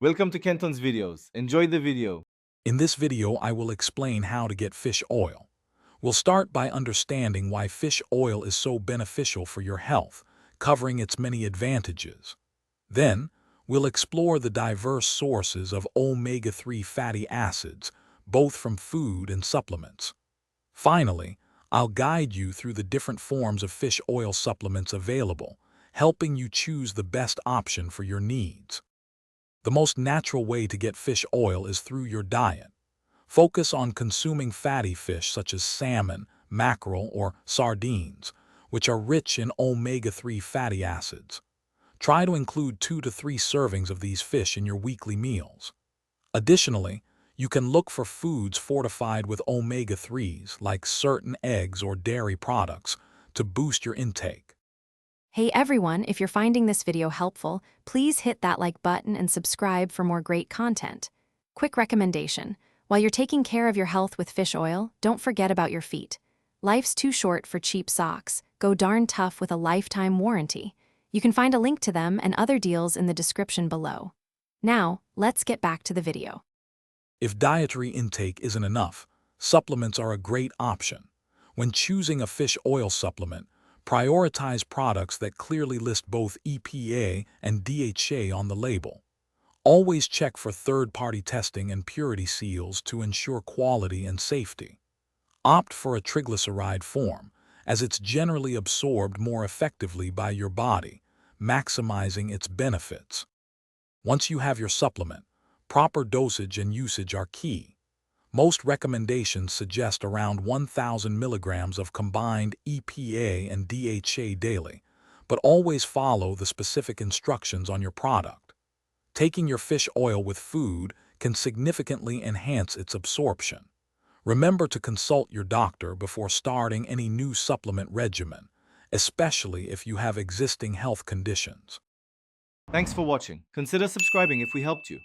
Welcome to Kenton's videos. Enjoy the video. In this video, I will explain how to get fish oil. We'll start by understanding why fish oil is so beneficial for your health, covering its many advantages. Then, we'll explore the diverse sources of omega-3 fatty acids, both from food and supplements. Finally, I'll guide you through the different forms of fish oil supplements available, helping you choose the best option for your needs. The most natural way to get fish oil is through your diet. Focus on consuming fatty fish such as salmon, mackerel, or sardines, which are rich in omega-3 fatty acids. Try to include 2 to 3 servings of these fish in your weekly meals. Additionally, you can look for foods fortified with omega-3s like certain eggs or dairy products to boost your intake. Hey everyone, if you're finding this video helpful, please hit that like button and subscribe for more great content. Quick recommendation: while you're taking care of your health with fish oil, don't forget about your feet. Life's too short for cheap socks. Go darn tough with a lifetime warranty. You can find a link to them and other deals in the description below. Now, let's get back to the video. If dietary intake isn't enough, supplements are a great option. When choosing a fish oil supplement, prioritize products that clearly list both EPA and DHA on the label. Always check for third-party testing and purity seals to ensure quality and safety. Opt for a triglyceride form, as it's generally absorbed more effectively by your body, maximizing its benefits. Once you have your supplement, proper dosage and usage are key. Most recommendations suggest around 1,000 milligrams of combined EPA and DHA daily, but always follow the specific instructions on your product. Taking your fish oil with food can significantly enhance its absorption. Remember to consult your doctor before starting any new supplement regimen, especially if you have existing health conditions. Thanks for watching. Consider subscribing if we helped you.